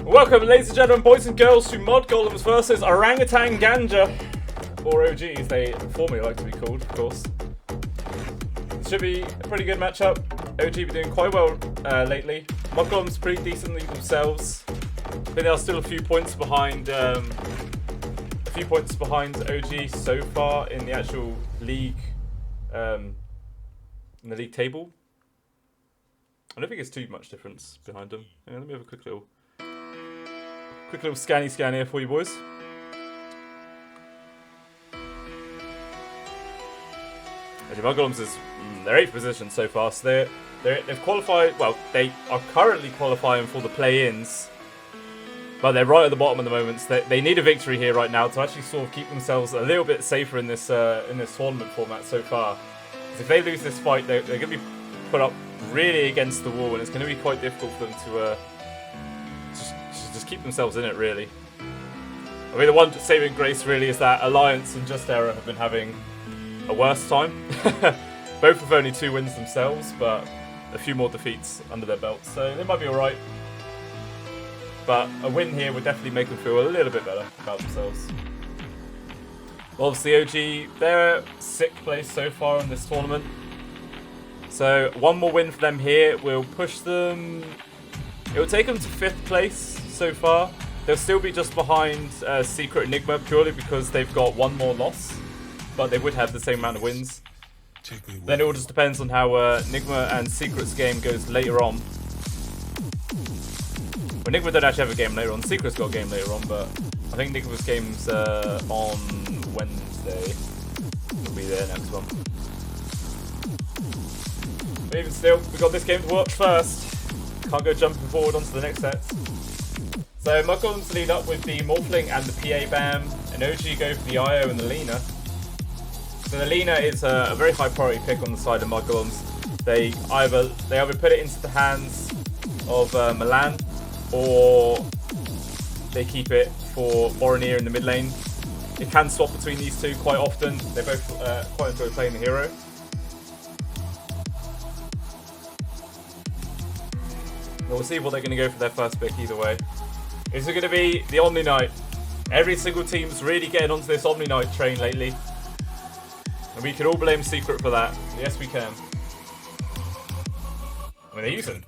Welcome, ladies and gentlemen, boys and girls, to MudGolems versus Orangutan Ganja, or OGs, they formerly like to be called, of course. Should be a pretty good matchup. OG been doing quite well lately. MudGolems pretty decently themselves. I think they are still a few points behind. OG so far in the actual league, in the league table. I don't think it's too much difference behind them. Yeah, let me have a quick little scan here for you boys. And MudGolems is their 8th position so far, so they've qualified. Well, they are currently qualifying for the play-ins, but they're right at the bottom at the moment. So they need a victory here right now to actually sort of keep themselves a little bit safer in this tournament format so far. Because if they lose this fight, they're going to be put up really against the wall, and it's going to be quite difficult for them to just keep themselves in it, really. I mean, the one saving grace really is that Alliance and Just Era have been having a worse time. Both with only 2 wins themselves, but a few more defeats under their belts, so they might be alright. But a win here would definitely make them feel a little bit better about themselves. Obviously, OG, they're 6th place so far in this tournament. So one more win for them here will push them. It will take them to 5th place so far. They'll still be just behind Secret Enigma purely because they've got 1 more loss, but they would have the same amount of wins. Then it all just depends on how Enigma and Secret's game goes later on. Well, Enigma don't actually have a game later on. Secret's got a game later on, but I think Enigma's game's on Wednesday. It'll be their next one. But even still, we've got this game to watch first. Can't go jumping forward onto the next set. So MudGolems lead up with the Morphling and the PA BAM, and OG go for the IO and the Lina. So the Lina is a very high priority pick on the side of MudGolems. They either put it into the hands of Milan, or they keep it for Boromir in the mid lane. It can swap between these two quite often. They both quite enjoy playing the hero. We'll see what they're going to go for their first pick either way. Is it going to be the Omni Knight? Every single team's really getting onto this Omni Knight train lately. And we can all blame Secret for that. Yes, we can. I mean, they're using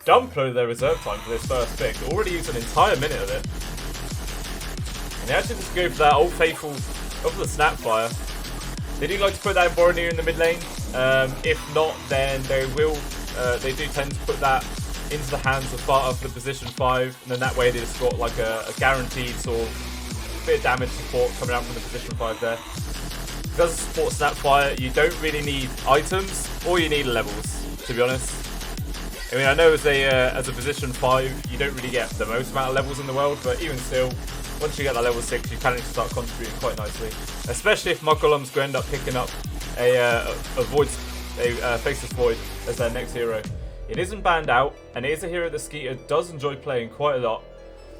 Dumplo their reserve time for this first pick. They already used an entire minute of it. And they actually just go for that old faithful, go for the Snapfire. They do like to put that in Boromir in the mid lane. If not, then they will. They do tend to put that into the hands of the position 5, and then that way they just got like a guaranteed sort of bit of damage support coming out from the position 5 there. Because it support Snapfire, you don't really need items, or you need levels, to be honest. I mean, I know as a position 5, you don't really get the most amount of levels in the world, but even still, once you get that level 6, you can actually start contributing quite nicely. Especially if MudGolems go end up picking up a Faceless Void as their next hero. It isn't banned out, and it is a hero that Skeeter does enjoy playing quite a lot.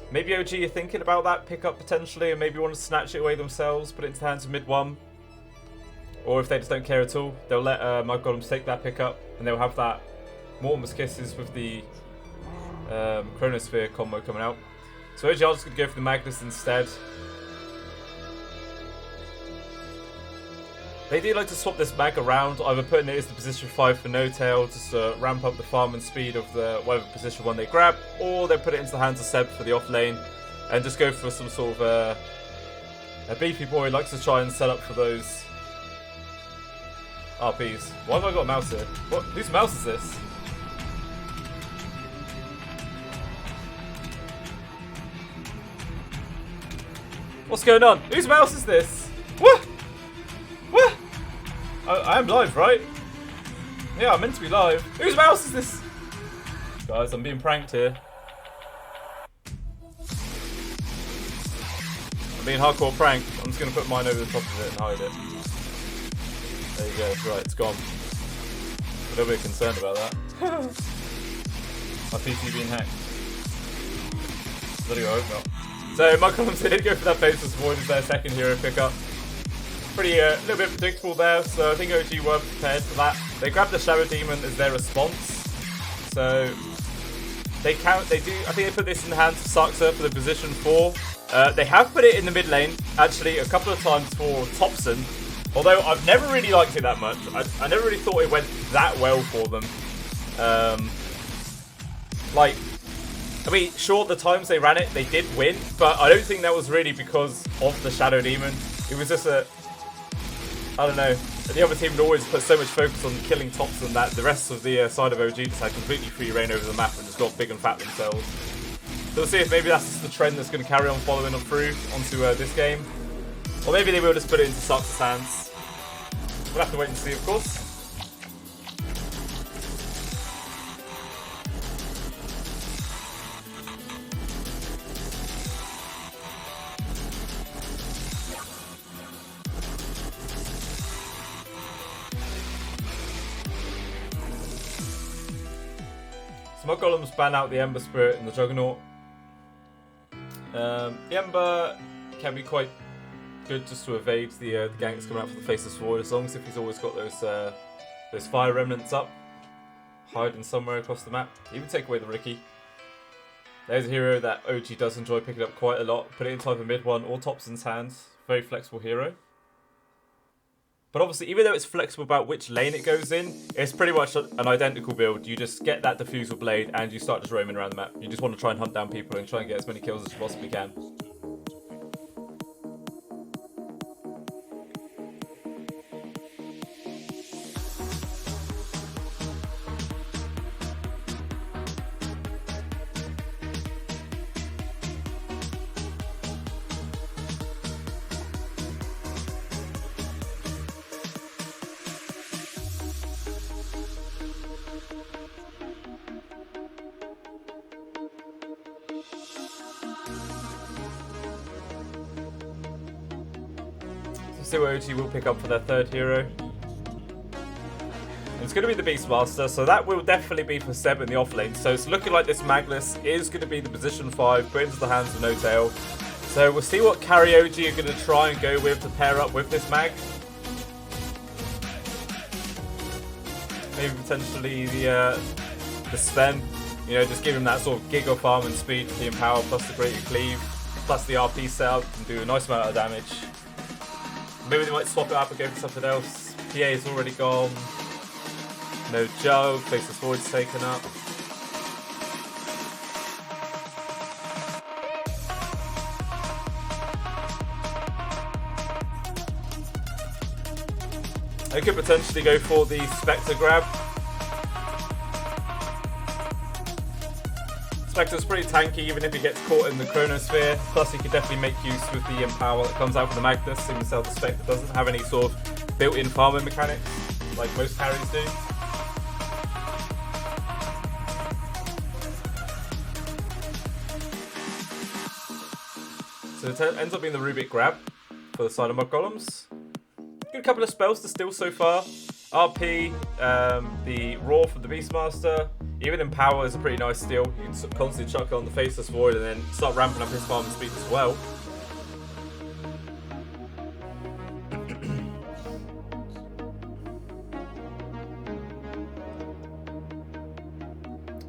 Maybe OG are thinking about that pickup potentially, and maybe want to snatch it away themselves, put it into the hands of mid 1. Or if they just don't care at all, they'll let MudGolems take that pickup, and they'll have that Mortimer's Kisses with the Chronosphere combo coming out. So OG are just going to go for the Magnus instead. They do like to swap this mag around, either putting it as the position 5 for No Tail, just to ramp up the farm and speed of the whatever position 1 they grab, or they put it into the hands of Seb for the off lane, and just go for some sort of a beefy boy who likes to try and set up for those RPs. Why have I got a mouse here? What? Whose mouse is this? What's going on? Whose mouse is this? What? What? I am live, right? Yeah, I'm meant to be live. Whose mouse is this? Guys, I'm being pranked here. I'm being hardcore pranked. I'm just going to put mine over the top of it and hide it. There you go. Right, it's gone. I'm a little bit concerned about that. My PC being hacked. Bloody hope not. So MudGolems did go for that Faceless Void as their second hero pickup. Pretty a little bit predictable there, so I think OG were prepared for that. They grabbed the Shadow Demon as their response. So They do. I think they put this in the hands of Saxa for the position 4. They have put it in the mid lane, actually, a couple of times for Thompson. Although I've never really liked it that much. I never really thought it went that well for them. Like, I mean, sure, the times they ran it, they did win, but I don't think that was really because of the Shadow Demon. It was just I don't know. The other team would always put so much focus on killing Thompson that the rest of the side of OG just had completely free reign over the map and just got big and fat themselves. So we'll see if maybe that's just the trend that's going to carry on following on through onto this game. Or maybe they will just put it into Saxa's hands. We'll have to wait and see, of course. So MudGolems ban out the Ember Spirit and the Juggernaut. The Ember can be quite good just to evade the ganks coming out for the Faceless Void, as long as if he's always got those fire remnants up, hiding somewhere across the map. Even take away the Ricky. There's a hero that OG does enjoy picking up quite a lot. Put it into either mid 1 or Thompson's hands. Very flexible hero. But obviously, even though it's flexible about which lane it goes in, it's pretty much an identical build. You just get that Diffusal Blade and you start just roaming around the map. You just want to try and hunt down people and try and get as many kills as you possibly can. See what OG will pick up for their third hero. And it's going to be the Beastmaster, so that will definitely be for Seb in the off lane. So it's looking like this Magnus is going to be the position 5, put into the hands of No Tail. So we'll see what carry OG are going to try and go with to pair up with this mag. Maybe potentially the Sven, you know, just give him that sort of Giga farm and speed with the Empower plus the Greater Cleave, plus the RP setup and do a nice amount of damage. Maybe they might swap it up and go for something else. PA is already gone. No Jug. Faceless Void's taken up. They could potentially go for the Spectre grab. Spectre's pretty tanky even if he gets caught in the Chronosphere. Plus he could definitely make use with the Empower that comes out from the Magnus. Seeing himself the Spectre doesn't have any sort of built-in farming mechanics like most carries do. So it ends up being the Rubik grab for the side of MudGolems. Good couple of spells to steal so far. RP, the Roar for the Beastmaster. Even Empower is a pretty nice steal. You can constantly chuck on the Faceless Void and then start ramping up his farm and speed as well.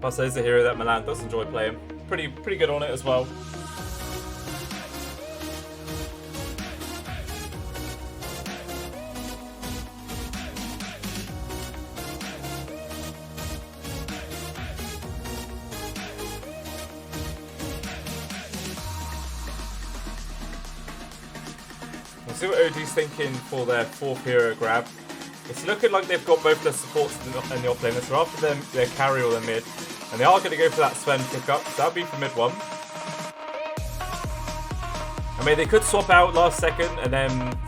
Plus there's a hero that Milan does enjoy playing. Pretty good on it as well. We'll see what OG's thinking for their fourth hero grab. It's looking like they've got both their supports in the offlane. So after them, their carry or their mid. And they are going to go for that Sven pickup. So that'll be for mid 1. I mean, they could swap out last second and then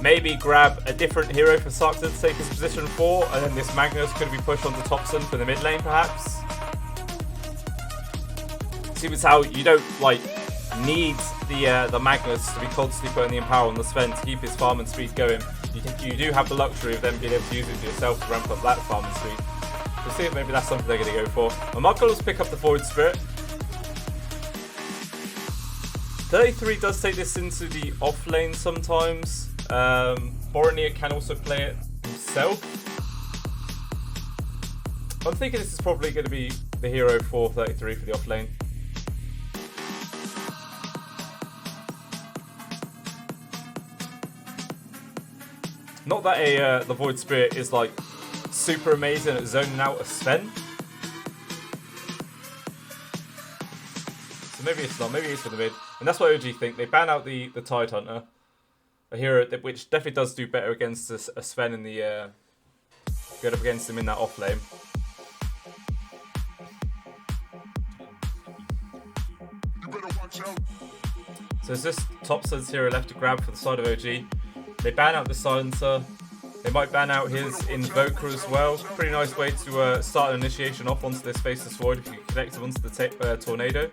maybe grab a different hero for Saxa to take his position 4. And then this Magnus could be pushed onto Thompson for the mid lane, perhaps. Seems how you don't, like, need the Magnus to be constantly putting the Empower on the Sven to keep his farm and speed going. You do have the luxury of them being able to use it for yourself to ramp up that farm and speed. We'll see if maybe that's something they're going to go for. And MudGolems pick up the Void Spirit. 33 does take this into the off lane sometimes. Boromir can also play it himself. I'm thinking this is probably going to be the hero for 33 for the off lane. Not that the Void Spirit is like super amazing at zoning out a Sven. So maybe it's not, maybe it's for the mid. And that's what OG think. They ban out the Tide Hunter. A hero that, which definitely does do better against a Sven in the get up against him in that off lane. So it's just top sides hero left to grab for the side of OG. They ban out the Silencer. They might ban out his Invoker as well. Pretty nice way to start an initiation off onto this Faceless Void if you connect him onto the Tornado.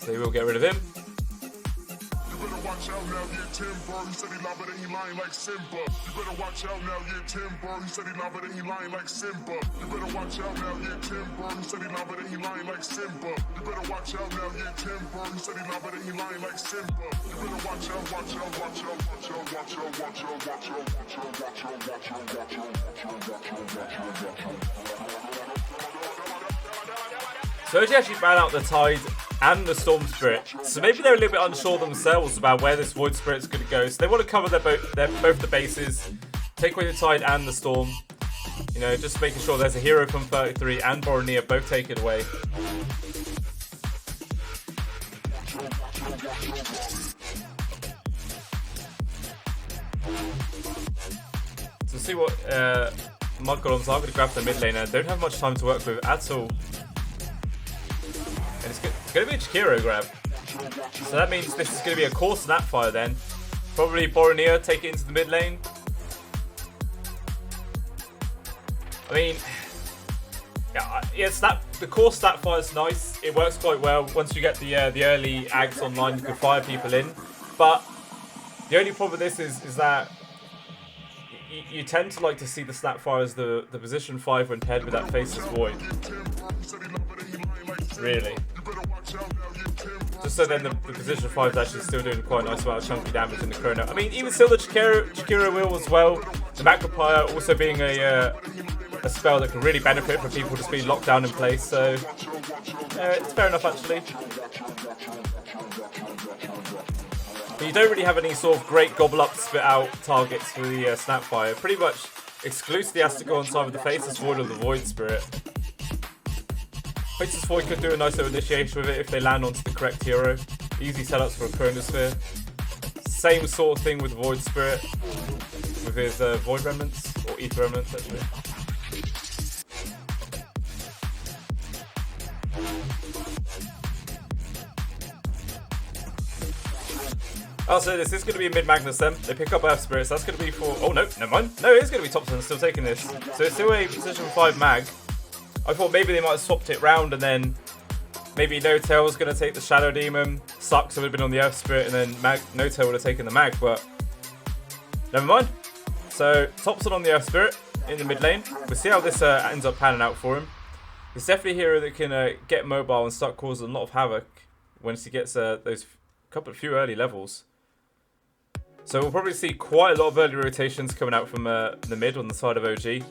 So they will get rid of him. Watch out now, yeah, Timber. He said he love it and he lying like Simba. You better watch out now, yeah, Timber. He said he love it and he lying like Simba. You better watch out now, yeah, Timber. He said he love it and he lying like Simba. You better watch out now, yeah, Timber. He said he love it and he lying like Simba. You better watch out, watch out, watch out, watch out, watch out, watch out, watch out, watch out, watch out, watch out, watch out, watch out. So OG actually ban out the Tide and the Storm Spirit. So maybe they're a little bit unsure themselves about where this Void Spirit's going to go. So they want to cover both the bases, take away the Tide and the Storm. You know, just making sure there's a hero from 33 and Boromir both taken away. So see what MudGolems are going to grab the mid laner. Don't have much time to work with at all. And it's going to be a Chikiro grab. So that means this is going to be a core Snapfire then. Probably Boromir take it into the mid lane. I mean, yeah, the core Snapfire is nice. It works quite well. Once you get the early ags online, you can fire people in. But the only problem with this is that you tend to like to see the Snapfire as the position 5 when paired with that Faceless Void. Really. Just so then the position 5 is actually still doing quite a nice amount of chunky damage in the chrono. I mean, even still the Chikiro will as well. The Macropire also being a spell that can really benefit from people just being locked down in place. So it's fair enough actually. But you don't really have any sort of great gobble up spit out targets for the Snapfire. Pretty much exclusively has to go on side with the Faceless Void or the Void Spirit. Faceless Void could do a nice little initiation with it if they land onto the correct hero. Easy setups for a Chronosphere. Same sort of thing with Void Spirit. With his Void Remnants, or Ether Remnants actually. Also, this is going to be a mid-Magnus then. They pick up Earth Spirits. That's going to be for... Oh, no, never mind. No, it is going to be Thompson still taking this. So it's still a position 5 mag. I thought maybe they might have swapped it round and then maybe No Tail was going to take the Shadow Demon. Sucks, it would have been on the Earth Spirit and then No Tail would have taken the mag, but never mind. So Thompson on the Earth Spirit in the mid lane. We'll see how this ends up panning out for him. He's definitely a hero that can get mobile and start causing a lot of havoc once he gets those few early levels. So we'll probably see quite a lot of early rotations coming out from the mid on the side of OG.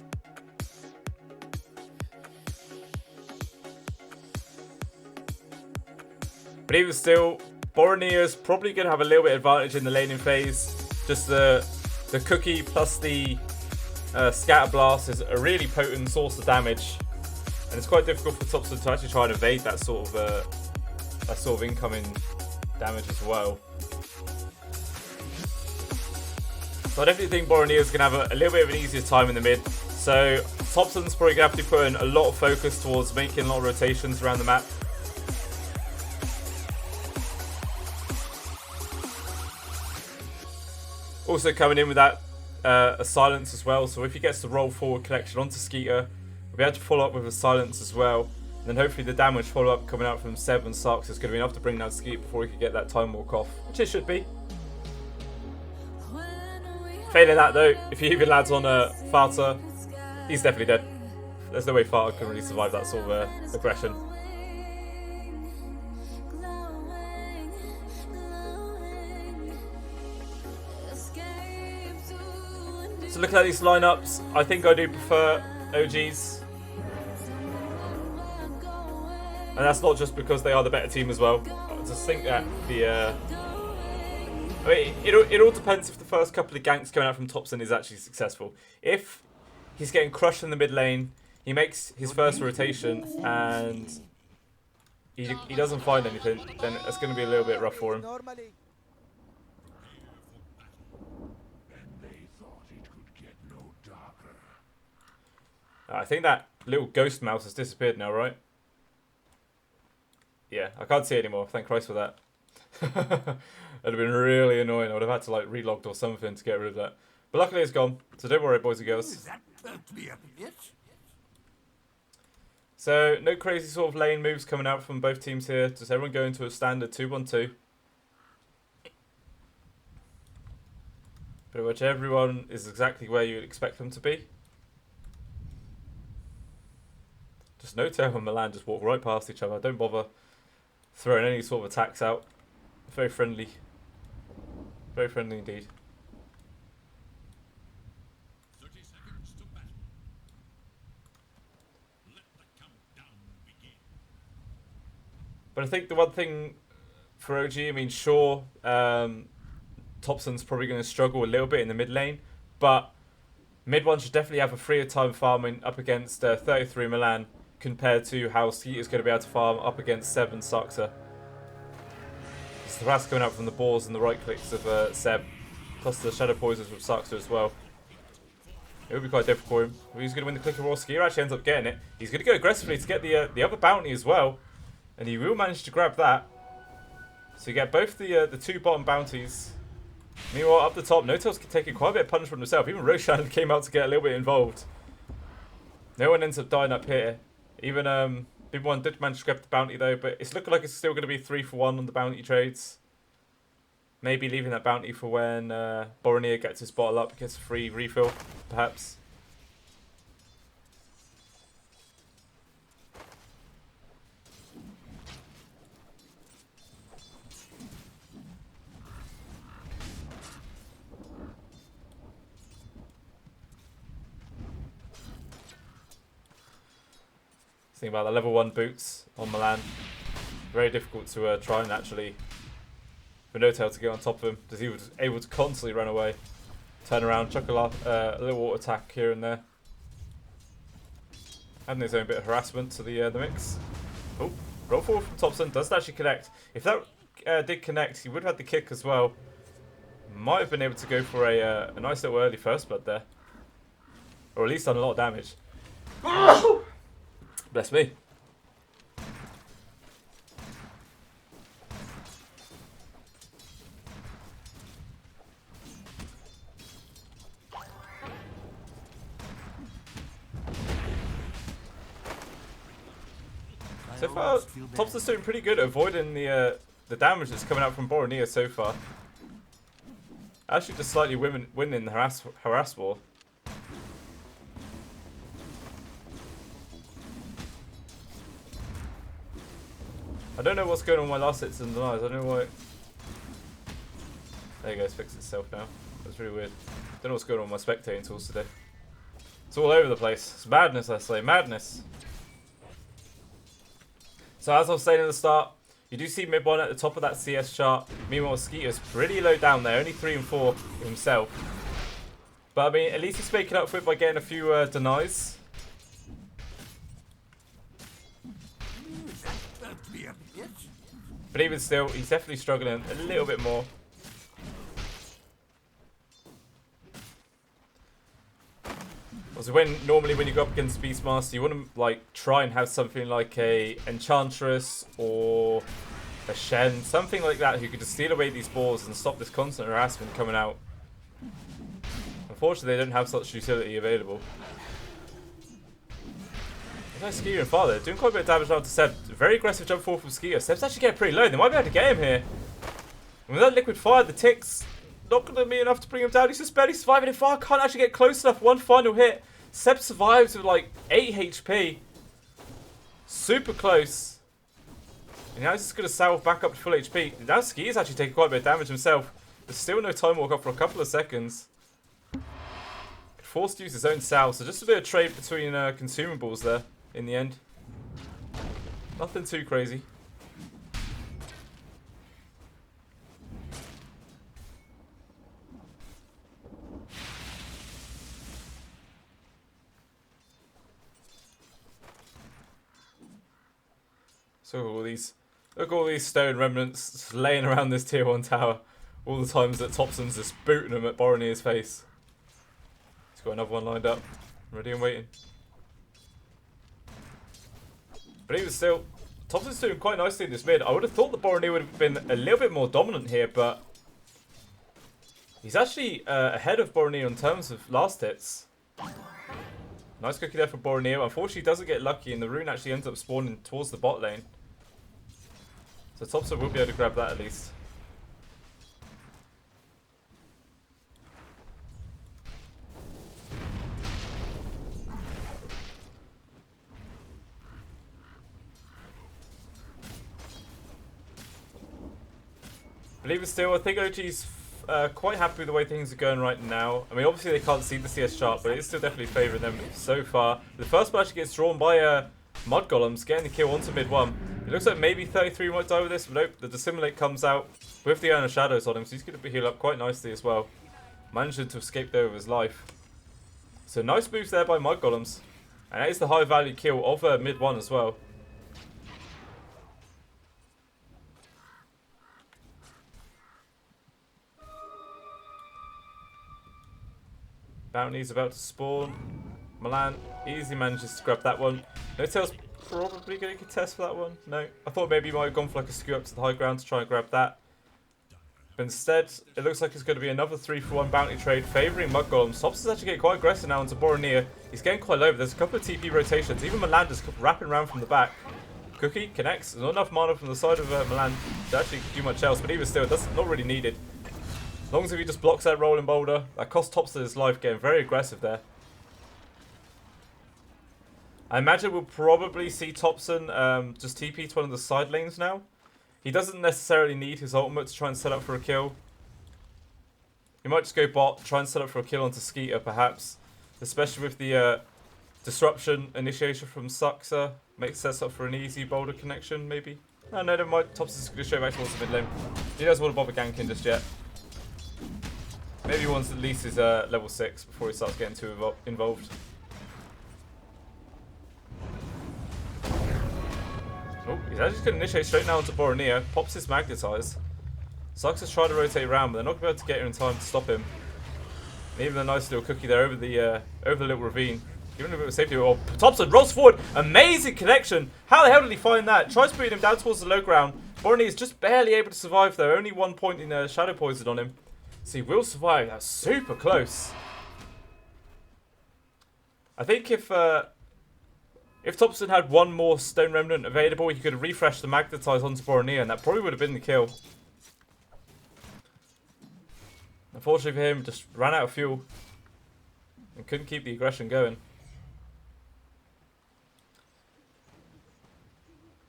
But even still, Boromir is probably going to have a little bit of advantage in the laning phase. Just the cookie plus the scatter blast is a really potent source of damage, and it's quite difficult for Thompson to actually try and evade that sort of incoming damage as well. So I definitely think Boromir is going to have a little bit of an easier time in the mid. So Thompson's probably going to have to put in a lot of focus towards making a lot of rotations around the map. Also coming in with that a silence as well, so if he gets the roll forward collection onto Skeeter, we'll be able to follow up with a silence as well. And then hopefully the damage follow up coming out from 7 Sarks is going to be enough to bring down Skeeter before he can get that time walk off, which it should be. Failing that though, if he even lands on Farta, he's definitely dead. There's no way Farta can really survive that sort of aggression. So looking at these lineups, I think I do prefer OGs. And that's not just because they are the better team as well. I just think that the... I mean, it all depends if the first couple of ganks coming out from Thompson is actually successful. If he's getting crushed in the mid lane, he makes his first rotation and he doesn't find anything, then it's going to be a little bit rough for him. I think that little ghost mouse has disappeared now, right? Yeah, I can't see it anymore. Thank Christ for that. That'd have been really annoying. I would have had to like relog or something to get rid of that. But luckily it's gone. So don't worry, boys and girls. So no crazy sort of lane moves coming out from both teams here. Just everyone going to a standard 2-1-2. Pretty much everyone is exactly where you'd expect them to be. Just no tail and Milan just walk right past each other. Don't bother throwing any sort of attacks out. Very friendly. Very friendly indeed. 30 seconds to battle. Let the countdown begin. But I think the one thing for OG, I mean, sure, Thompson's probably going to struggle a little bit in the mid lane, but mid one should definitely have a freer time farming up against 33 Milan compared to how Skeeter's going to be able to farm up against 7 Saxa. The harass coming out from the balls and the right clicks of Seb, plus the shadow poisons from Saxa as well. It would be quite difficult for him. He's going to win the clicker or Skeeter actually ends up getting it. He's going to go aggressively to get the other bounty as well, and he will manage to grab that. So you get both the 2 bottom bounties. Meanwhile, up the top, No-Tail's taking quite a bit of punishment himself. Even Roshan came out to get a little bit involved. No one ends up dying up here. Even Big One did manage to grab the bounty though, but it's looking like it's still going to be 3-for-1 on the bounty trades. Maybe leaving that bounty for when Boromir gets his bottle up, gets a free refill, perhaps. Think about the level 1 boots on Milan. Very difficult to try and actually, for No-Tail to get on top of him, because he was able to constantly run away, turn around, chuck a little auto attack here and there. Adding his own bit of harassment to the mix. Oh, roll forward from Thompson, doesn't actually connect. If that did connect, he would have had the kick as well. Might have been able to go for a nice little early first blood there. Or at least done a lot of damage. Bless me. So far, Thompson's doing pretty good at avoiding the damage that's coming out from Boromir so far. Actually just slightly winning the harass war. I don't know what's going on with my last hits and denies. I don't know why. There you go, it's fixed itself now. That's really weird. Don't know what's going on with my spectating tools today. It's all over the place. It's madness, I say. Madness. So as I was saying at the start, you do see mid one at the top of that CS chart. Meanwhile, Skeeter's pretty low down there. Only 3 and 4 himself. But I mean, at least he's making up for it by getting a few denies. But even still, he's definitely struggling a little bit more. Also, normally when you go up against Beastmaster, you want to like try and have something like a Enchantress or a Shen, something like that, who could just steal away these balls and stop this constant harassment coming out. Unfortunately, they don't have such utility available. Nice Skeeter and Father doing quite a bit of damage down to Seb. Very aggressive jump forward from Skeeter. Seb's actually getting pretty low. They might be able to get him here. And with that liquid fire, the ticks not going to be enough to bring him down. He's just barely surviving. If Fire can't actually get close enough, one final hit. Seb survives with like 8 HP. Super close. And now he's just going to salve back up to full HP. Now Skeeter's actually taking quite a bit of damage himself. There's still no time walk up for a couple of seconds. forced to use his own salve, so just a bit of trade between consumables there in the end. Nothing too crazy. So look at all these stone remnants just laying around this tier 1 tower. All the times that Thompson's just booting them at Boromir's face. He's got another one lined up. Ready and waiting. But even still, Thompson's doing quite nicely in this mid. I would have thought that Boromir would have been a little bit more dominant here, but he's actually ahead of Boromir in terms of last hits. Nice cookie there for Boromir. Unfortunately, he doesn't get lucky, and the rune actually ends up spawning towards the bot lane. So Thompson will be able to grab that at least. But even still, I think OG's quite happy with the way things are going right now. I mean, obviously they can't see the CS chart, but it's still definitely favouring them so far. The first match gets drawn by MudGolems, getting the kill onto mid 1. It looks like maybe 33 might die with this, but nope, the Dissimulate comes out with the Urn Shadows on him, so he's going to heal up quite nicely as well. Managing to escape there with his life. So nice moves there by MudGolems. And that is the high value kill of mid 1 as well. Bounty's about to spawn. Milan easily manages to grab that one. No Tail's probably going to contest for that one. No. I thought maybe he might have gone for like a skew up to the high ground to try and grab that. But instead, it looks like it's going to be another 3-for-1 bounty trade favouring MudGolems. Tops is actually getting quite aggressive now into Boromir. He's getting quite low, but there's a couple of TP rotations. Even Milan just wrapping around from the back. Cookie connects. There's not enough mana from the side of Milan to actually do much else, but even still, that's not really needed. As long as if he just blocks that rolling boulder, that costs Thompson his life, getting very aggressive there. I imagine we'll probably see Thompson just TP to one of the side lanes now. He doesn't necessarily need his ultimate to try and set up for a kill. He might just go bot, try and set up for a kill onto Skeeter perhaps. Especially with the disruption initiation from Suxa. Makes sets up for an easy boulder connection maybe. Oh, no, never mind. Thompson's going to show back towards the mid lane. He doesn't want to bother ganking just yet. Maybe he wants at least his level 6 before he starts getting too involved. Oh, he's actually going to initiate straight now into Boromir. Pops his Magnetize. Sucks has tried to rotate around, but they're not going to be able to get here in time to stop him. And even a nice little cookie there over the little ravine. Giving him a bit of safety. Oh, Thompson rolls forward. Amazing connection. How the hell did he find that? Tries to beat him down towards the low ground. Boromir is just barely able to survive though. Only 1 point in Shadow Poison on him. So he will survive. That's super close. I think if Thompson had one more Stone Remnant available, he could have refreshed the Magnetize onto Boromir, and that probably would have been the kill. Unfortunately for him, just ran out of fuel and couldn't keep the aggression going.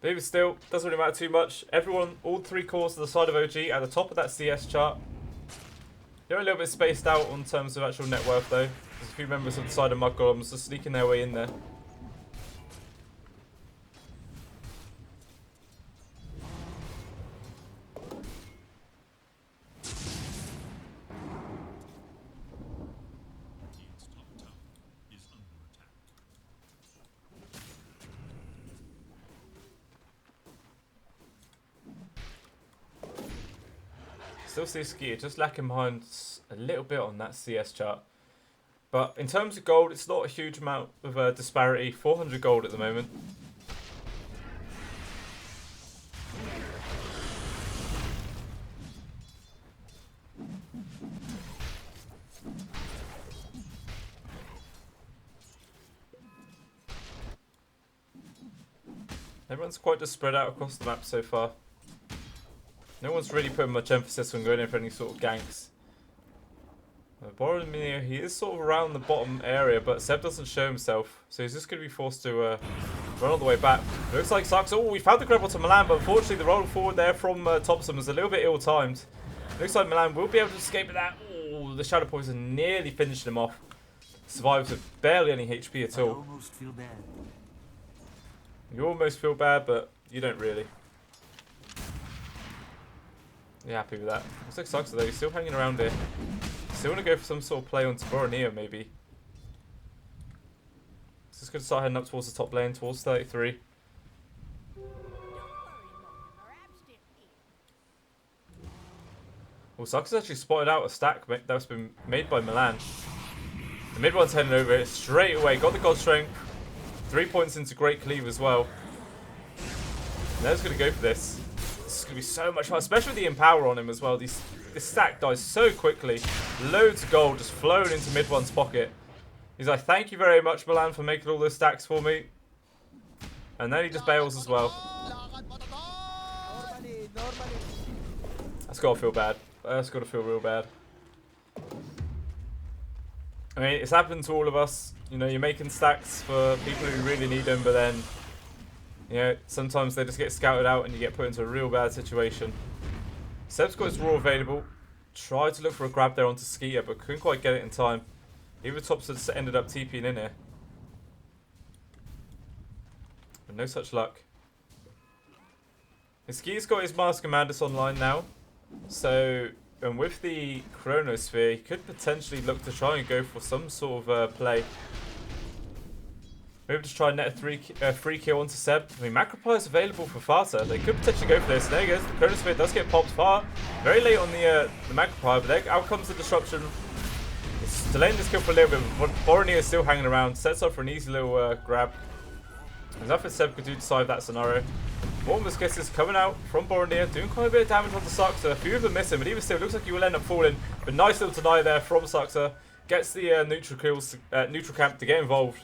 But even still, doesn't really matter too much. Everyone, all 3 cores to the side of OG at the top of that CS chart. They're a little bit spaced out on terms of actual net worth though. There's a few members of the side of MudGolems just sneaking their way in there. Still see Skier just lacking behind a little bit on that CS chart. But in terms of gold, it's not a huge amount of disparity. 400 gold at the moment. Everyone's quite just spread out across the map so far. No one's really putting much emphasis on going in for any sort of ganks. Boromir, he is sort of around the bottom area, but Seb doesn't show himself, so he's just going to be forced to run all the way back. It looks like Sucks. Oh, we found the grab onto Milan, but unfortunately the roll forward there from Thompson was a little bit ill-timed. Looks like Milan will be able to escape with that. Oh, the Shadow Poison nearly finished him off. survives with barely any HP at all. almost feel bad. You almost feel bad, but you don't really. You're happy with that. Looks like Sucks though, he's still hanging around here. Still want to go for some sort of play on Boromir maybe. So it's going to start heading up towards the top lane, towards 33. Well, Sucks has actually spotted out a stack that's been made by Milan. The mid one's heading over it straight away. Got the God Strength. 3 points into Great Cleave as well. And they're just going to go for this. This is going to be so much fun, especially with the Empower on him as well. This stack dies so quickly. Loads of gold just flowing into mid one's pocket. He's like, thank you very much, Milan, for making all those stacks for me. And then he just bails as well. That's got to feel bad. That's got to feel real bad. I mean, it's happened to all of us. You know, you're making stacks for people who really need them, but then, you know, sometimes they just get scouted out and you get put into a real bad situation. Seb's got his Raw available. Tried to look for a grab there onto Skeeter, but couldn't quite get it in time. Even Tops had ended up TPing in here. But no such luck. Skeeter's got his Mask Commandus online now. So, and with the Chronosphere, he could potentially look to try and go for some sort of play. Maybe just try and net a free kill onto Seb. I mean, Macropie is available for Farta. They could potentially go for this. There he goes. The Chronosphere does get popped far. Very late on the Macropie, but there out comes the disruption. It's delaying this kill for a little bit, but Boromir is still hanging around. Sets up for an easy little grab. There's nothing Seb could do to decide that scenario. More Musketeers coming out from Boromir, doing quite a bit of damage on the Suxer. A few of them miss him, but even still, looks like he will end up falling. But nice little deny there from Suxer. Gets the neutral camp to get involved.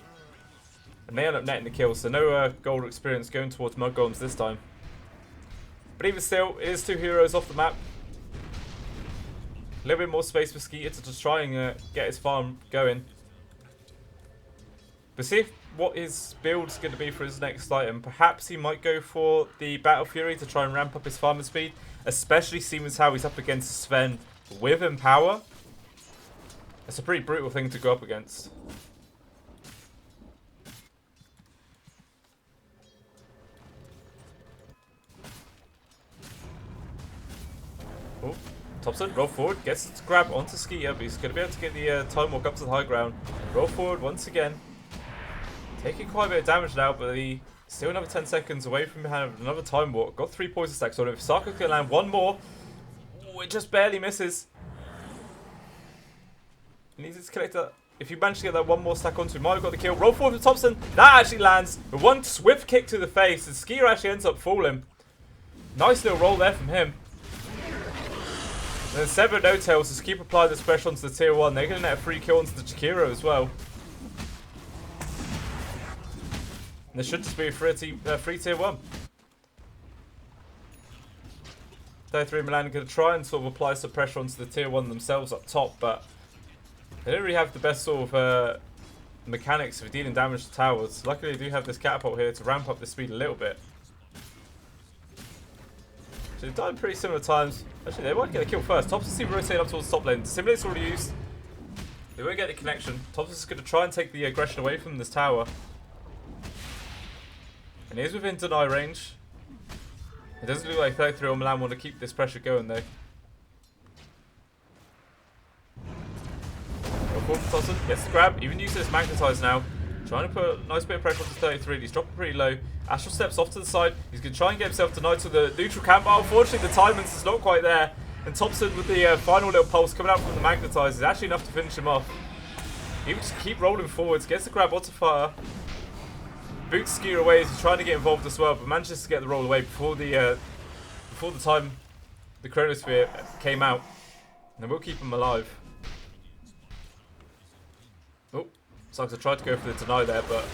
And they end up netting the kill, so no gold experience going towards MudGolems this time. But even still, it is two heroes off the map. A little bit more space for Skeeter to just try and get his farm going. But see what his build's going to be for his next item. Perhaps he might go for the Battle Fury to try and ramp up his farming speed. Especially seeing as how he's up against Sven with Empower. That's a pretty brutal thing to go up against. Oh, Thompson, roll forward, gets to grab onto Skeeter, but he's going to be able to get the time walk up to the high ground. Roll forward once again. Taking quite a bit of damage now, but he still another 10 seconds away from behind another time walk. Got 3 poison stacks on him. If Saka can land one more, oh, it just barely misses. He needs to collect that. If you manage to get that one more stack onto him, might have got the kill. Roll forward for Thompson. That actually lands. With one swift kick to the face, and Skeeter actually ends up falling. Nice little roll there from him. And then Sever No Tails just keep applying this pressure onto the tier 1. They're going to net a free kill onto the Chikiro as well. And there should just be a free tier 1. 33 Milan are going to try and sort of apply some pressure onto the tier 1 themselves up top, but they don't really have the best sort of mechanics for dealing damage to towers. Luckily they do have this catapult here to ramp up the speed a little bit. So they've died pretty similar times. Actually, they might get a kill first. Tops is rotating up towards the top lane. Simulate's already used. They won't get the connection. Tops is going to try and take the aggression away from this tower. And he is within deny range. It doesn't look like 33 or Milan want to keep this pressure going though. Thompson gets the grab, even uses his magnetize now. Trying to put a nice bit of pressure onto 33. He's dropping pretty low. Astral steps off to the side. He's going to try and get himself denied to the neutral camp. But unfortunately, the timing is not quite there. And Thompson with the final little pulse coming out from the magnetize is actually enough to finish him off. He will just keep rolling forwards. Gets the grab onto fire. Boots Skeeter away as he's trying to get involved as well. But manages to get the roll away before the time the Chronosphere came out. And we'll keep him alive. Oh, Sucks tried to go for the deny there, but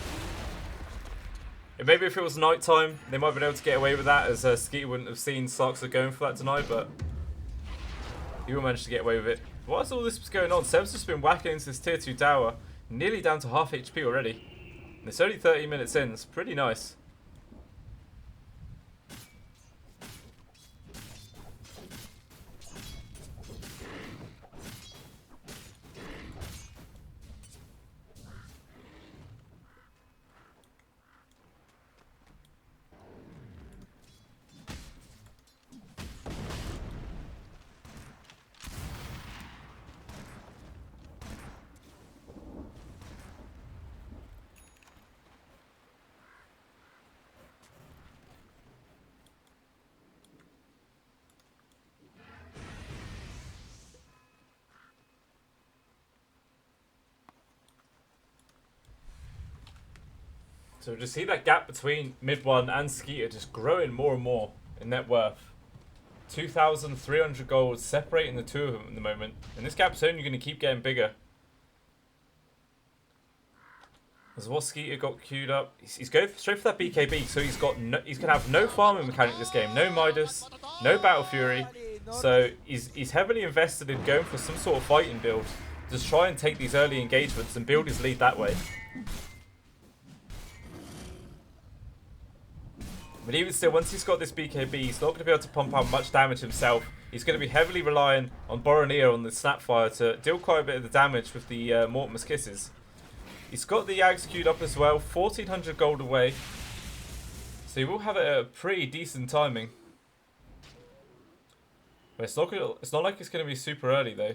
maybe if it was night time, they might have been able to get away with that, as Skeeter wouldn't have seen Sucks going for that deny, but he will manage to get away with it. Whilst all this was going on, Seb's just been whacking into this tier 2 tower, nearly down to half HP already. And it's only 30 minutes in, it's pretty nice. So just see that gap between Mid 1 and Skeeter just growing more and more in net worth. 2,300 gold separating the two of them at the moment. And this gap's only going to keep getting bigger. As what Skeeter got queued up. He's going straight for that BKB, so he's going to have no farming mechanic this game. No Midas, no Battle Fury. So he's heavily invested in going for some sort of fighting build. Just try and take these early engagements and build his lead that way. But even still, once he's got this BKB, he's not going to be able to pump out much damage himself. He's going to be heavily relying on Boromir on the Snapfire to deal quite a bit of the damage with the Mortimer's Kisses. He's got the Yags queued up as well, 1,400 gold away. So he will have it at a pretty decent timing. But it's not like it's going to be super early though.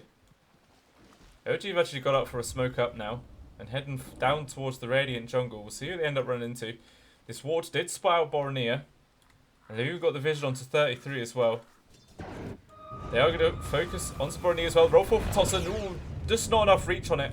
OG have actually got up for a smoke up now. And heading down towards the Radiant Jungle. We'll see who they end up running into. This ward did spy out Boromir. And they've got the vision onto 33 as well. They are going to focus onto Boromir as well. Roll forward for Thompson. Ooh, just not enough reach on it.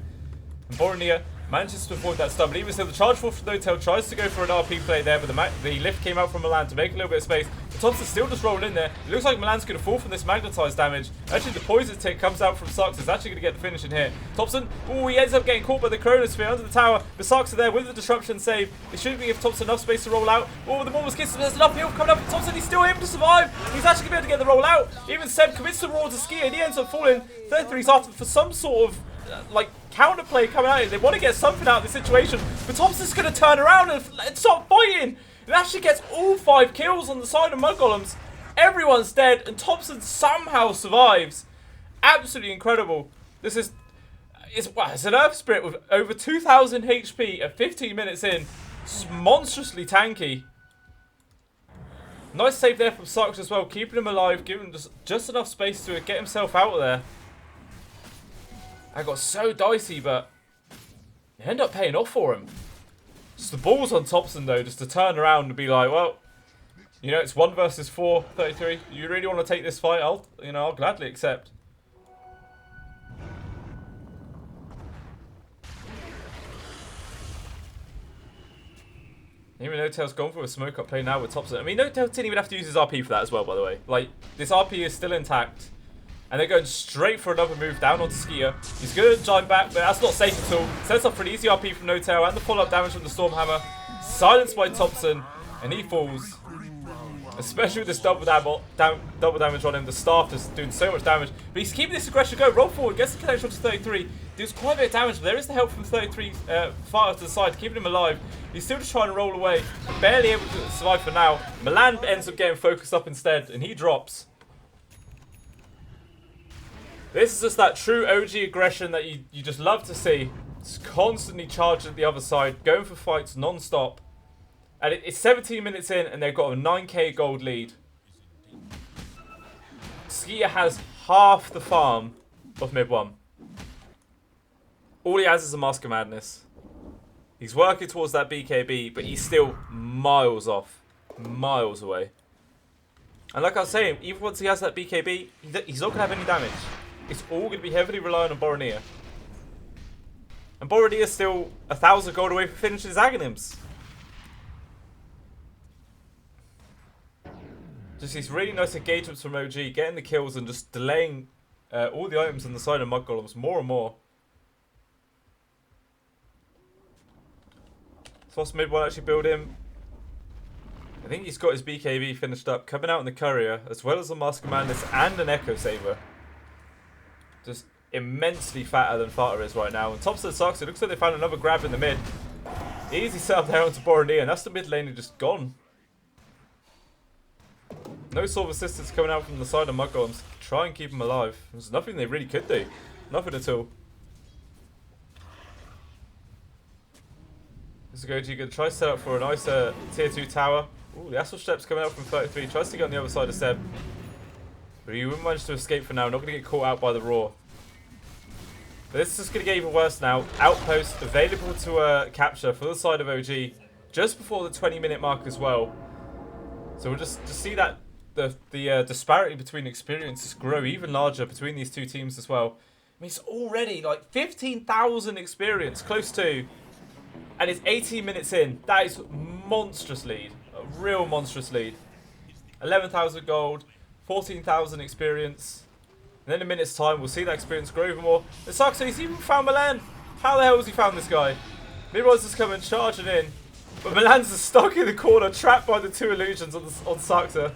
And Boromir manages to avoid that stun. But even still, the charge forward from No-Tail tries to go for an RP play there. But the lift came out from Milan to make a little bit of space. But Thompson's still just rolling in there. It looks like Milan's going to fall from this magnetized damage. Actually, the poison tick comes out from Sarks. It's actually going to get the finish in here. Thompson, ooh, he ends up getting caught by the Chronosphere under the tower. But Sarks are there with the disruption save. It should give Thompson enough space to roll out. Oh, the Mortimer's Kisses. There's enough heal coming up from Thompson. He's still able to survive. He's actually going to be able to get the roll out. Even Seb commits the roar to Ski and he ends up falling. 33's after for some sort of like counterplay coming out. They want to get something out of the situation, but Thompson's going to turn around and stop fighting. It actually gets all 5 kills on the side of MudGolems. Everyone's dead, and Thompson somehow survives. Absolutely incredible. This is it's an Earth Spirit with over 2,000 HP at 15 minutes in. It's monstrously tanky. Nice save there from Sarks as well, keeping him alive, giving him just enough space to get himself out of there. I got so dicey, but it ended up paying off for him. Just the balls on Thompson, though, just to turn around and be like, well, you know, it's 1 versus 4, 33. You really want to take this fight? I'll gladly accept. Even No-Tail's gone for a smoke up play now with Thompson. I mean, No-Tail didn't even have to use his RP for that as well, by the way. Like, this RP is still intact. And they're going straight for another move down onto Skier. He's going to jump back, but that's not safe at all. Sets up for an easy RP from No-Tail and the follow-up damage from the Stormhammer. Silenced by Thompson, and he falls. Especially with this double damage on him. The staff is doing so much damage. But he's keeping this aggression going. Roll forward, gets the connection to 33. Does quite a bit of damage, but there is the help from 33 far to the side, keeping him alive. He's still just trying to roll away. Barely able to survive for now. Milan ends up getting focused up instead, and he drops. This is just that true OG aggression that you just love to see. Just constantly charging at the other side, going for fights non-stop. And it's 17 minutes in, and they've got a 9k gold lead. Skeeter has half the farm of Mid 1. All he has is a Mask of Madness. He's working towards that BKB, but he's still miles off. Miles away. And like I was saying, even once he has that BKB, he's not going to have any damage. It's all going to be heavily reliant on Boromir. And Boromir is still 1,000 gold away from finishing his Aghanims. Just these really nice engagements from OG, getting the kills and just delaying all the items on the side of MudGolems more and more. Foss Mid 1 actually build him. I think he's got his BKB finished up, coming out in the Courier, as well as a Mask of Madness and an Echo Saber. Just immensely fatter than Farter is right now. And Thompson sucks. It looks like they found another grab in the mid. Easy setup there onto Boromir, and that's the mid lane just gone. No sort of assistance coming out from the side of MudGolems. Try and keep him alive. There's nothing they really could do. Nothing at all. This is going to try to set up for a nice tier 2 tower. Ooh, the Astral Steps coming out from 33. Tries to get on the other side of Seb. But he wouldn't manage to escape for now. Not going to get caught out by the Roar. But this is just going to get even worse now. Outpost available to capture for the side of OG. Just before the 20-minute mark as well. So we'll just see that the disparity between experiences grow even larger between these two teams as well. I mean, it's already like 15,000 experience, close to. And it's 18 minutes in. That is monstrous lead. A real monstrous lead. 11,000 gold, 14,000 experience. And in a minute's time, we'll see that experience grow even more. The Saxo, he's even found Milan. How the hell has he found this guy? Midwise is coming, charging in. But Milan's stuck in the corner, trapped by the two illusions on Saxo.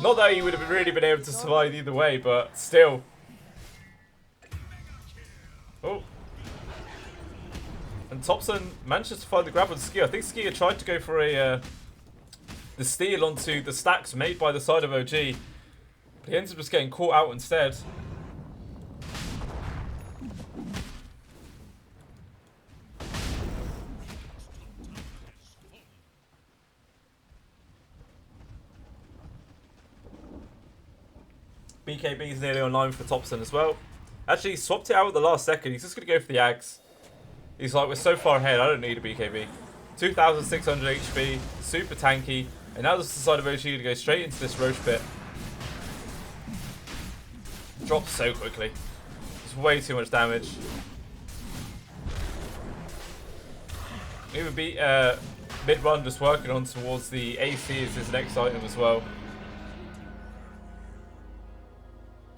Not that he would have really been able to survive either way, but still. Oh. And Thompson manages to find the grab on Skier. I think Skier tried to go for a the steal onto the stacks made by the side of OG. But he ends up just getting caught out instead. BKB is nearly online for Thompson as well. Actually, he swapped it out at the last second. He's just going to go for the Ags. He's like, we're so far ahead, I don't need a BKB. 2,600 HP, super tanky. And now just decided OG to go straight into this Roche pit. Drops so quickly. It's way too much damage. Even beat mid-run just working on towards the AC as his next item as well.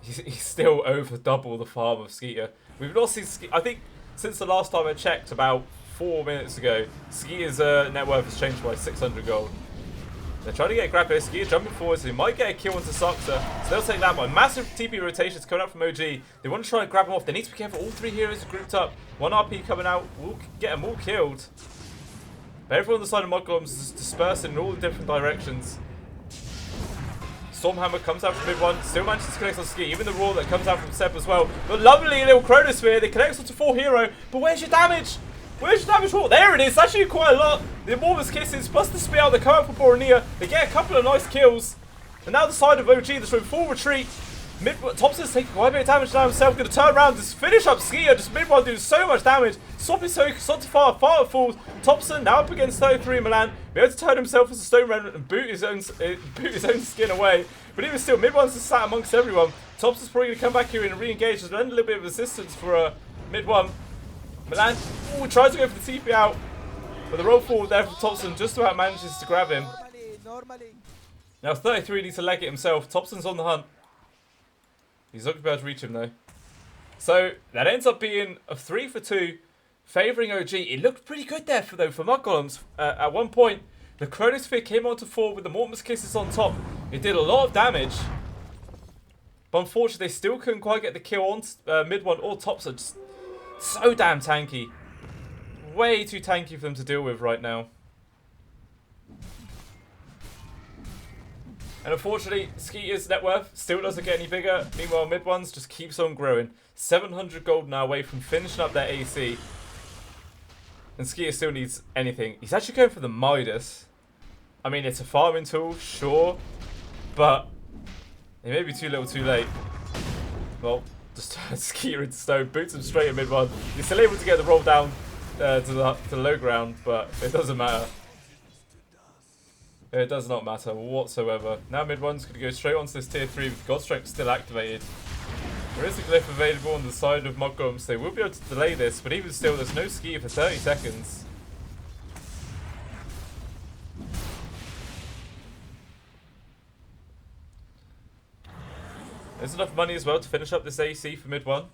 He's still over double the farm of Skeeter. We've not seen Skeeter. I think since the last time I checked, about 4 minutes ago, Skeeter's net worth has changed by 600 gold. They're trying to get a grab here. Skeeter jumping forward, so he might get a kill onto Saxa. So they'll take that one. Massive TP rotations coming out from OG. They want to try and grab him off. They need to be careful. All three heroes are grouped up. One RP coming out will get them all killed. But everyone on the side of MudGolems is dispersing in all the different directions. Stormhammer comes out from mid-one, still manages to connect on Ski, even the roar that comes out from Seb as well. But lovely little Chronosphere, they connect onto 4 hero, but where's your damage? Where's your damage roar? There it is, actually quite a lot. The Enormous Kisses plus the Spear, they come out for Boromir, they get a couple of nice kills. And now the side of OG that's in full retreat. Thompson's taking quite a bit of damage now himself, going to turn around, just finish up Skier, just mid-one doing so much damage. Swap is so far falls. Thompson now up against 33 Milan, be able to turn himself as a Stone Remnant and boot his own skin away. But even still, mid-one's just sat amongst everyone. Thompson's probably going to come back here and re-engage, just lend a little bit of resistance for mid-one. Milan tries to go for the TP out, but the roll forward there from Thompson just about manages to grab him. Now 33 needs to leg it himself. Thompson's on the hunt. He's not going to be able to reach him though. So that ends up being a 3 for 2, favouring OG. It looked pretty good there for MudGolems. At one point, the Chronosphere came onto 4 with the Mortimer's Kisses on top. It did a lot of damage. But unfortunately, they still couldn't quite get the kill on mid-one or Thompson. Just so damn tanky. Way too tanky for them to deal with right now. And unfortunately, Skeeter's net worth still doesn't get any bigger. Meanwhile, mid-ones just keeps on growing. 700 gold now away from finishing up their AC. And Skeeter still needs anything. He's actually going for the Midas. I mean, it's a farming tool, sure. But it may be too little too late. Well, just Skeeter into stone, boots him straight at mid-one. He's still able to get the roll down to the low ground, but it doesn't matter. It does not matter whatsoever. Now mid-one's going to go straight onto this tier 3 with God Strength still activated. There is a glyph available on the side of MudGolems, so they will be able to delay this, but even still, there's no Skeeter for 30 seconds. There's enough money as well to finish up this AC for mid-one.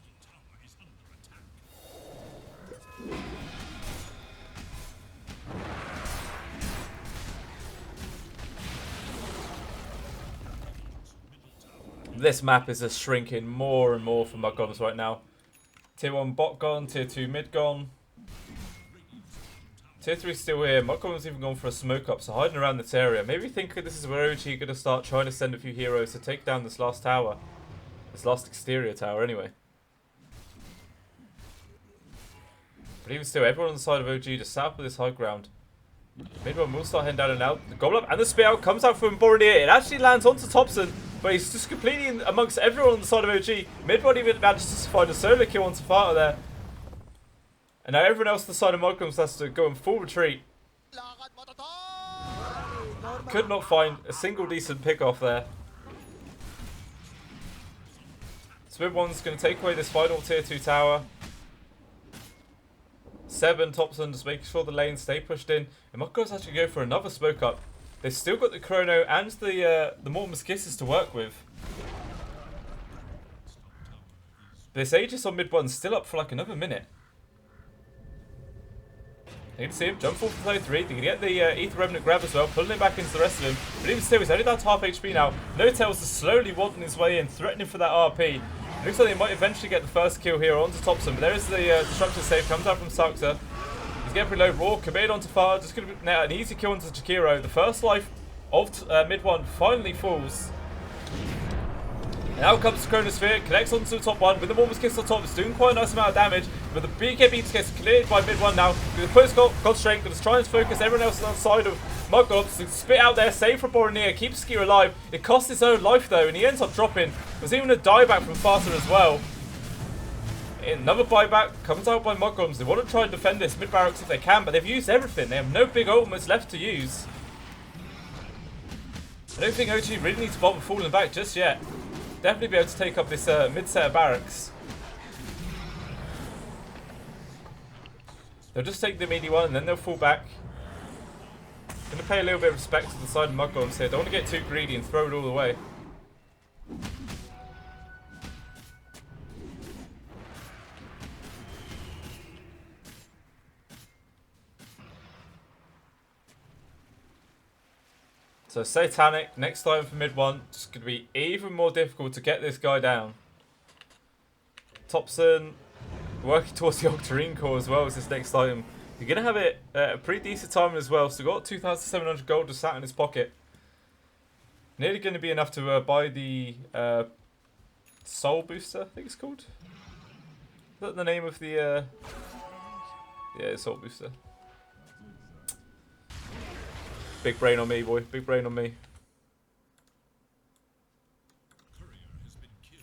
This map is just shrinking more and more for MudGolems right now. Tier 1 bot gone, Tier 2 mid gone. Tier 3 still here. MudGolems even gone for a smoke up, so hiding around this area. Maybe think this is where OG going to start trying to send a few heroes to take down this last tower. This last exterior tower anyway. But even still, everyone on the side of OG just sat up with this high ground. Mid-one will start heading down and out. The Goblin and the Spear out comes out from Boromir. It actually lands onto Thompson, but he's just completely in amongst everyone on the side of OG. Mid-one even manages to find a solo kill onto Farter there. And now everyone else on the side of MudGolems has to go in full retreat. Could not find a single decent pick off there. So mid-one's going to take away this final tier 2 tower. 7, Thompson just making sure the lanes stay pushed in. And MudGolems actually go for another smoke up. They've still got the Chrono and the Mortimer's Kisses to work with. This Aegis on mid 1 still up for like another minute. You can see him jump forward for 3. They can get the Ether Remnant grab as well, pulling him back into the rest of him. But even still, he's only down to half HP now. No Tails is slowly waddling his way in, threatening for that RP. Looks like they might eventually get the first kill here onto Thompson. But there is the destruction save, comes out from Saxa. He's getting pretty low. Raw, committed onto Far. Just going to be an easy kill onto Jakiro. The first life of mid 1 finally falls. And out comes the Chronosphere, connects onto the top 1 with the Mortimer's Kiss on top. It's doing quite a nice amount of damage, but the BKB gets cleared by mid 1 now. The post constraint, going to try and focus everyone else on the side of MudGolems to spit out there, save for Boromir, keeps Ski alive. It costs his own life though, and he ends up dropping. There's even a dieback from Farter as well. Another buyback comes out by MudGolems. They want to try and defend this mid barracks if they can, but they've used everything. They have no big ultimates left to use. I don't think OG really needs to bother falling back just yet. Definitely be able to take up this mid set of barracks. They'll just take the meaty one and then they'll fall back. Gonna pay a little bit of respect to the side of MudGolems here. Don't want to get too greedy and throw it all away. So Satanic, next item for mid 1, just going to be even more difficult to get this guy down. Thompson working towards the Octarine core as well as this next item. You're going to have it a pretty decent time as well, so got 2,700 gold just sat in his pocket. Nearly going to be enough to buy the Soul Booster, I think it's called. Is that the name of the... yeah, Soul Booster. Big brain on me, boy. Big brain on me. Courier has been killed.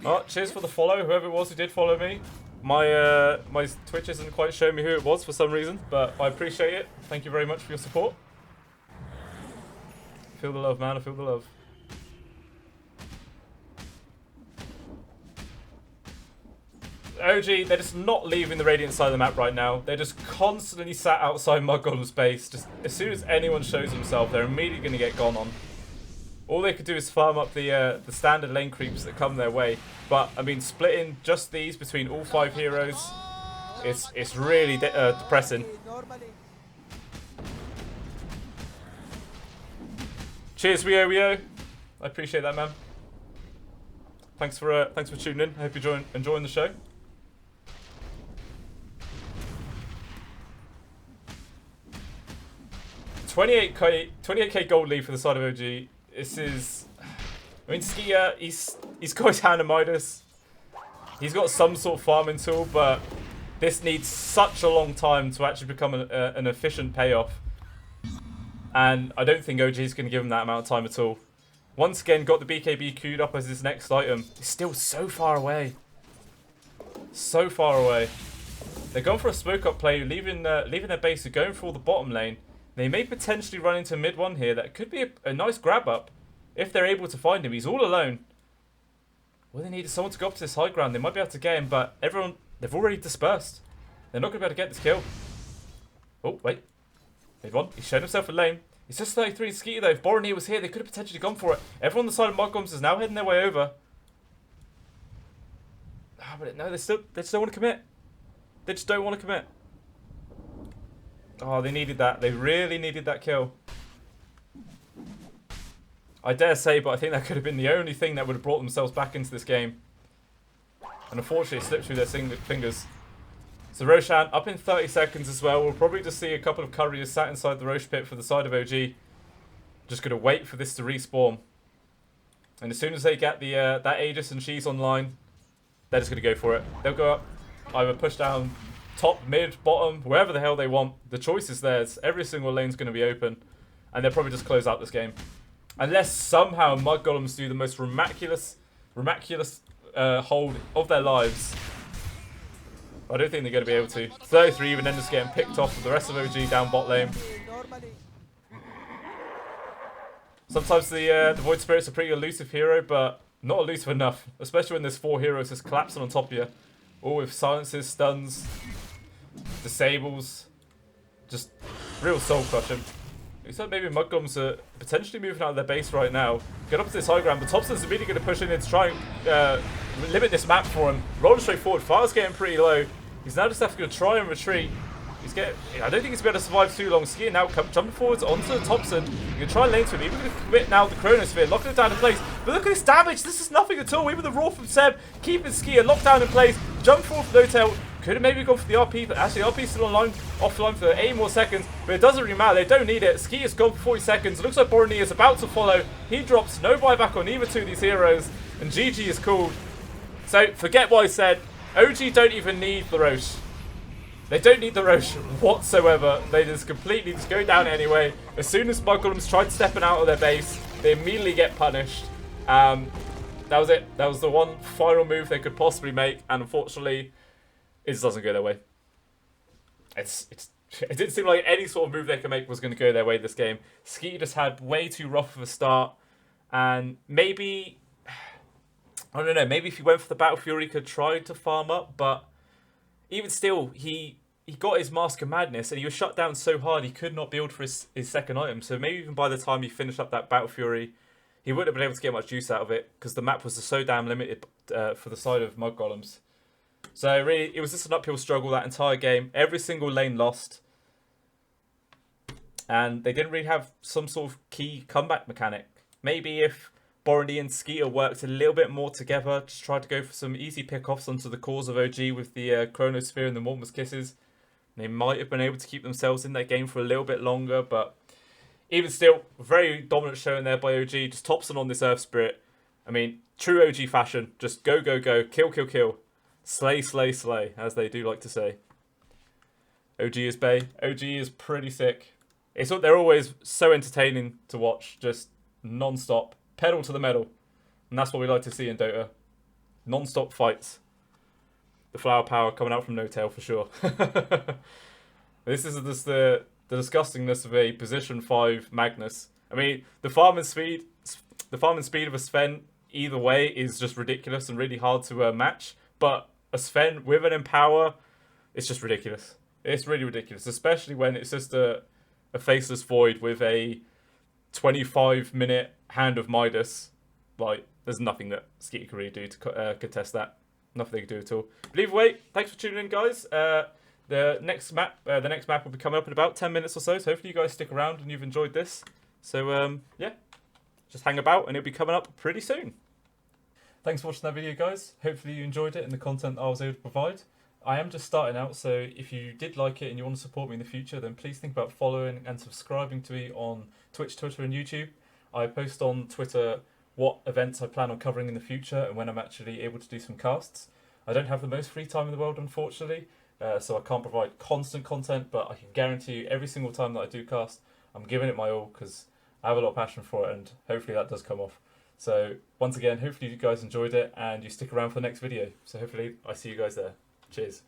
Oh, cheers for the follow, whoever it was who did follow me. My my Twitch isn't quite showing me who it was for some reason, but I appreciate it. Thank you very much for your support. Feel the love, man. I feel the love. OG, they're just not leaving the Radiant side of the map right now. They're just constantly sat outside MudGolems' base. Just as soon as anyone shows himself, they're immediately going to get gone on. All they could do is farm up the standard lane creeps that come their way. But I mean, splitting just these between all 5 heroes, it's really depressing. Cheers, Rio. I appreciate that, man. Thanks for tuning in. I hope you're enjoying the show. 28k gold lead for the side of OG. This is... I mean, Skia, he's got his hand in Midas. He's got some sort of farming tool, but this needs such a long time to actually become an efficient payoff. And I don't think OG is going to give him that amount of time at all. Once again, got the BKB queued up as his next item. It's still so far away. So far away. They're going for a smoke up play, leaving their base, and going for all the bottom lane. They may potentially run into mid 1 here. That could be a nice grab up if they're able to find him. He's all alone. Well, they needed someone to go up to this high ground. They might be able to get him, but they've already dispersed. They're not going to be able to get this kill. Oh, wait. Mid 1. He's shown himself a lane. It's just 33 Skeeter though. If Boromir was here, they could have potentially gone for it. Everyone on the side of MudGolems is now heading their way over. Ah, but no, they still don't want to commit. They just don't want to commit. Oh, they needed that. They really needed that kill. I dare say, but I think that could have been the only thing that would have brought themselves back into this game. And unfortunately, it slipped through their fingers. So Roshan up in 30 seconds as well. We'll probably just see a couple of couriers sat inside the Roche pit for the side of OG. Just going to wait for this to respawn. And as soon as they get the that Aegis and She's online, they're just going to go for it. They'll go up, either push down, top, mid, bottom, wherever the hell they want. The choice is theirs. Every single lane's going to be open. And they'll probably just close out this game. Unless somehow MudGolems do the most Remaculous hold of their lives. I don't think they're going to be able to. 33 even then just getting picked off with the rest of OG down bot lane. Sometimes the Void Spirit's a pretty elusive hero, but not elusive enough. Especially when there's 4 heroes just collapsing on top of you. All with silences, stuns, disables. Just real soul crushing. Looks like maybe MudGolems are potentially moving out of their base right now. Get up to this high ground, but Thompson's immediately going to push in to try and limit this map for him. Rolling straight forward. Fire's getting pretty low. He's now just going to try and retreat. I don't think he's going to survive too long. Skiing now, jumping forwards onto Thompson. You're going to try and lane to him. Even going to commit now the Chronosphere, locking it down in place. But look at this damage. This is nothing at all. Even the Raw from Seb, keeping Skier locked down in place. Jump forward for No-Tail. Could have maybe gone for the RP, but actually the RP's still offline for 8 more seconds. But it doesn't really matter. They don't need it. Skier's gone for 40 seconds. It looks like Borony is about to follow. He drops no buyback on either two of these heroes. And GG is called. So forget what I said. OG don't even need the Roche. They don't need the Roche whatsoever. They just completely go down anyway. As soon as MudGolems tried stepping out of their base, they immediately get punished. That was it. That was the one final move they could possibly make, and unfortunately, it just doesn't go their way. It didn't seem like any sort of move they could make was going to go their way this game. Ski just had way too rough of a start, and maybe, I don't know, maybe if he went for the Battle Fury, he could try to farm up, but even still, he got his Mask of Madness, and he was shut down so hard he could not build for his second item. So maybe even by the time he finished up that Battle Fury, he wouldn't have been able to get much use out of it, because the map was so damn limited for the side of MudGolems. So really, it was just an uphill struggle that entire game. Every single lane lost. And they didn't really have some sort of key comeback mechanic. Maybe if Borony and Skeeter worked a little bit more together, just tried to go for some easy pickoffs onto the cores of OG with the Chronosphere and the Mortimer's Kisses, they might have been able to keep themselves in that game for a little bit longer. But even still, very dominant showing there by OG. Just Thompson on this Earth Spirit. I mean, true OG fashion. Just go, go, go. Kill, kill, kill. Slay, slay, slay, as they do like to say. OG is bae. OG is pretty sick. They're always so entertaining to watch. Just non-stop. Pedal to the metal. And that's what we like to see in Dota. Non-stop fights. The flower power coming out from No-Tail for sure. This is just the disgustingness of a position 5 Magnus. I mean, the farm and speed of a Sven either way is just ridiculous and really hard to match. But a Sven with an Empower, it's just ridiculous. It's really ridiculous, especially when it's just a faceless void with a 25-minute Hand of Midas. Like, there's nothing that Skeeter can really do to contest that. Nothing they can do at all. But either way, thanks for tuning in, guys. The next map will be coming up in about 10 minutes or so. So hopefully you guys stick around and you've enjoyed this. So yeah, just hang about and it'll be coming up pretty soon. Thanks for watching that video, guys. Hopefully you enjoyed it and the content I was able to provide. I am just starting out, so if you did like it and you want to support me in the future, then please think about following and subscribing to me on Twitch, Twitter and YouTube. I post on Twitter what events I plan on covering in the future and when I'm actually able to do some casts. I don't have the most free time in the world, unfortunately, so I can't provide constant content, but I can guarantee you every single time that I do cast, I'm giving it my all because I have a lot of passion for it and hopefully that does come off. So once again, hopefully you guys enjoyed it and you stick around for the next video. So hopefully I see you guys there. Cheers.